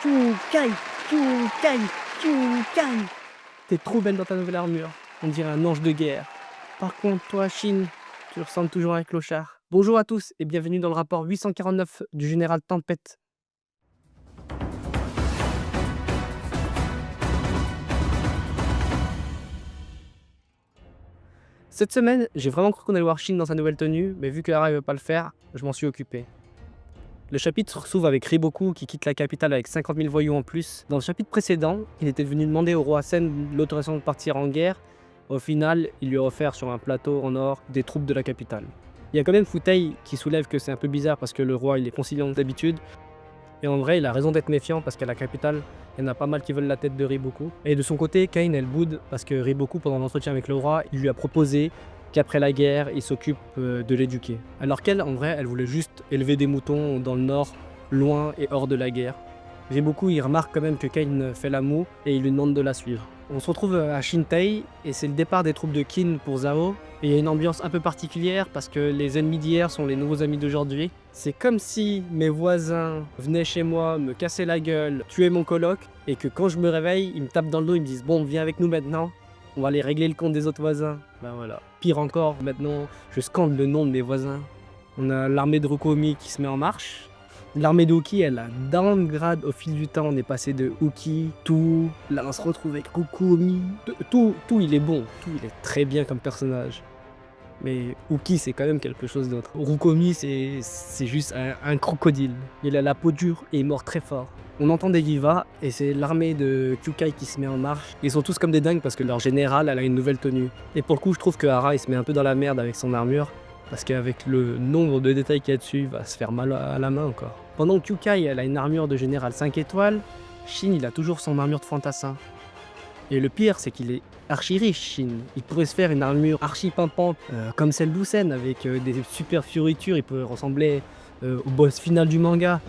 Kyukai, Kyukai, Kyukai. T'es trop belle dans ta nouvelle armure. On dirait un ange de guerre. Par contre, toi, Shin, tu ressembles toujours à un clochard. Bonjour à tous et bienvenue dans le rapport 849 du général Tempête. Cette semaine, j'ai vraiment cru qu'on allait voir Shin dans sa nouvelle tenue, mais vu que Hara ne veut pas le faire, je m'en suis occupé. Le chapitre s'ouvre avec Riboku qui quitte la capitale avec 50 000 voyous en plus. Dans le chapitre précédent, il était venu demander au roi Sen l'autorisation de partir en guerre. Au final, il lui a offert sur un plateau en or des troupes de la capitale. Il y a quand même Futei qui soulève que c'est un peu bizarre parce que le roi il est conciliant d'habitude. Et en vrai, il a raison d'être méfiant parce qu'à la capitale, il y en a pas mal qui veulent la tête de Riboku. Et de son côté, Kain elle boude parce que Riboku, pendant l'entretien avec le roi, il lui a proposé qu'après la guerre, il s'occupe de l'éduquer. Alors qu'elle, en vrai, elle voulait juste élever des moutons dans le nord, loin et hors de la guerre. Riboku, il remarque quand même que Kain fait la moue et il lui demande de la suivre. On se retrouve à Shintei et c'est le départ des troupes de Qin pour Zhao. Et il y a une ambiance un peu particulière parce que les ennemis d'hier sont les nouveaux amis d'aujourd'hui. C'est comme si mes voisins venaient chez moi, me cassaient la gueule, tuaient mon coloc, et que quand je me réveille, ils me tapent dans le dos, ils me disent « Bon, viens avec nous maintenant, on va aller régler le compte des autres voisins. » Ben voilà. Pire encore, maintenant, je scande le nom de mes voisins. On a l'armée de Rukomi qui se met en marche. L'armée de Uki, elle a downgrade au fil du temps. On est passé de Uki, tout. Là, on se retrouve avec Rukomi. Tout, il est bon. Tout, il est très bien comme personnage. Mais Uki, c'est quand même quelque chose d'autre. Rukomi, c'est juste un crocodile. Il a la peau dure et il mord très fort. On entend des vivas et c'est l'armée de Kyukai qui se met en marche. Ils sont tous comme des dingues parce que leur général, elle a une nouvelle tenue. Et pour le coup, je trouve que Hara, il se met un peu dans la merde avec son armure. Parce qu'avec le nombre de détails qu'il y a dessus, il va se faire mal à la main encore. Pendant que Kyukai, elle a une armure de général 5 étoiles, Shin, il a toujours son armure de fantassin. Et le pire, c'est qu'il est archi riche, Shin. Il pourrait se faire une armure archi pimpante, comme celle d'Usen, avec des super fioritures. Il pourrait ressembler au boss final du manga.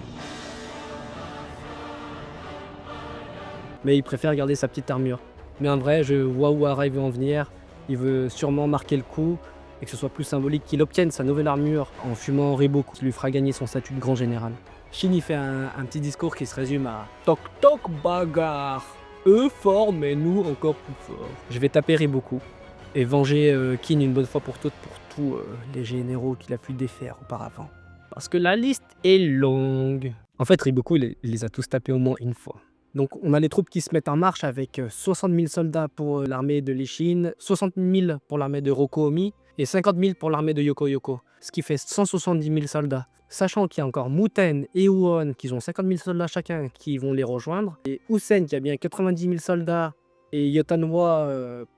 Mais il préfère garder sa petite armure. Mais en vrai, je vois où Hara veut en venir. Il veut sûrement marquer le coup et que ce soit plus symbolique qu'il obtienne sa nouvelle armure en fumant Riboku, qui lui fera gagner son statut de grand général. Shin il fait un petit discours qui se résume à « Toc toc bagarre ! Eux forts, mais nous encore plus forts. » Je vais taper Riboku et venger Qin une bonne fois pour toutes pour tous les généraux qu'il a pu défaire auparavant. Parce que la liste est longue. En fait, Riboku, il les a tous tapés au moins une fois. Donc on a les troupes qui se mettent en marche avec 60 000 soldats pour l'armée de Lichin, 60 000 pour l'armée de Rokomi et 50 000 pour l'armée de Yoko-Yoko, ce qui fait 170 000 soldats. Sachant qu'il y a encore Muten et Uon qui ont 50 000 soldats chacun qui vont les rejoindre, et Usen qui a bien 90 000 soldats, et Yotanwa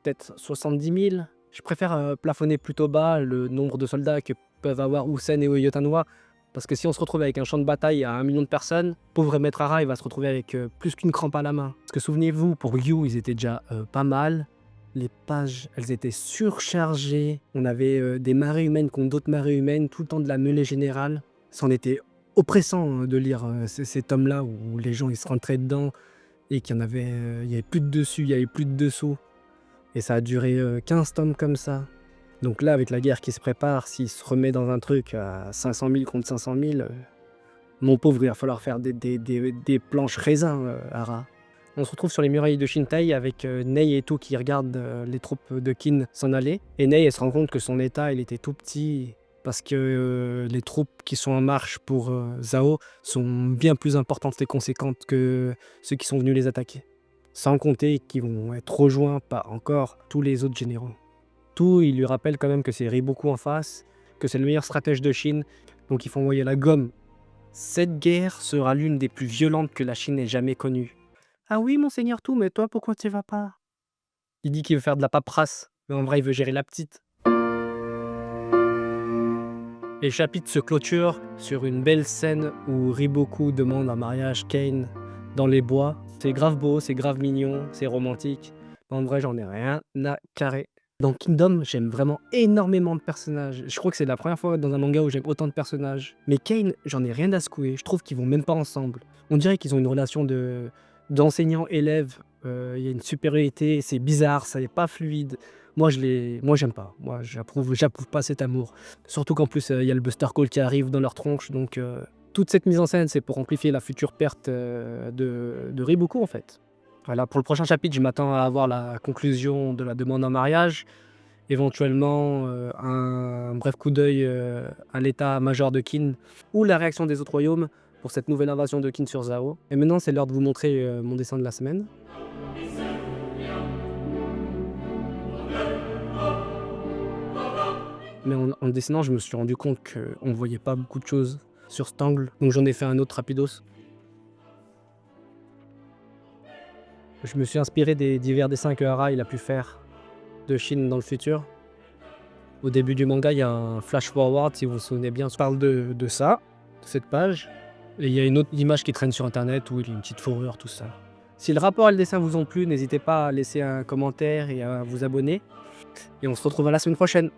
peut-être 70 000. Je préfère plafonner plutôt bas le nombre de soldats que peuvent avoir Usen et Yotanwa, parce que si on se retrouve avec un champ de bataille à 1 million de personnes, pauvre Maître Hara, il va se retrouver avec plus qu'une crampe à la main. Parce que souvenez-vous, pour Yu, ils étaient déjà pas mal. Les pages, elles étaient surchargées. On avait des marées humaines contre d'autres marées humaines, tout le temps de la mêlée générale. C'en était oppressant de lire ces tomes-là où les gens ils se rentraient dedans et qu'il y en avait, il y avait plus de dessus, il y avait plus de dessous. Et ça a duré 15 tomes comme ça. Donc là, avec la guerre qui se prépare, s'il se remet dans un truc à 500 000 contre 500 000, mon pauvre, il va falloir faire des planches raisins, Hara. On se retrouve sur les murailles de Shintei avec Nei et tout qui regardent les troupes de Qin s'en aller. Et Nei, elle se rend compte que son état, il était tout petit parce que les troupes qui sont en marche pour Zhao sont bien plus importantes et conséquentes que ceux qui sont venus les attaquer. Sans compter qu'ils vont être rejoints par encore tous les autres généraux. Tout, il lui rappelle quand même que c'est Riboku en face, que c'est le meilleur stratège de Chine, donc il faut envoyer la gomme. Cette guerre sera l'une des plus violentes que la Chine ait jamais connue. Ah oui, monseigneur tout, mais toi, pourquoi tu vas pas? Il dit qu'il veut faire de la paperasse, mais en vrai, il veut gérer la petite. Et le chapitre se clôture sur une belle scène où Riboku demande un mariage Kain dans les bois. C'est grave beau, c'est grave mignon, c'est romantique. En vrai, j'en ai rien à carrer. Dans Kingdom, j'aime vraiment énormément de personnages. Je crois que c'est la première fois dans un manga où j'aime autant de personnages. Mais Kain, j'en ai rien à secouer. Je trouve qu'ils vont même pas ensemble. On dirait qu'ils ont une relation d'enseignant-élève. Il y a une supériorité, c'est bizarre, ça n'est pas fluide. Moi, j'aime pas. Moi, j'approuve pas cet amour. Surtout qu'en plus, il y a le Buster Call qui arrive dans leur tronche, donc Toute cette mise en scène, c'est pour amplifier la future perte de Riboku en fait. Voilà, pour le prochain chapitre, je m'attends à avoir la conclusion de la demande en mariage, éventuellement un bref coup d'œil à l'état-major de Qin ou la réaction des autres royaumes pour cette nouvelle invasion de Qin sur Zhao. Et maintenant, c'est l'heure de vous montrer mon dessin de la semaine. Mais en le dessinant, je me suis rendu compte qu'on ne voyait pas beaucoup de choses sur cet angle, donc j'en ai fait un autre rapidos. Je me suis inspiré des divers dessins que Hara il a pu faire de Chine dans le futur. Au début du manga, il y a un flash forward, si vous vous souvenez bien, ça parle de ça, de cette page. Et il y a une autre image qui traîne sur internet où il y a une petite fourrure, tout ça. Si le rapport et le dessin vous ont plu, n'hésitez pas à laisser un commentaire et à vous abonner. Et on se retrouve à la semaine prochaine.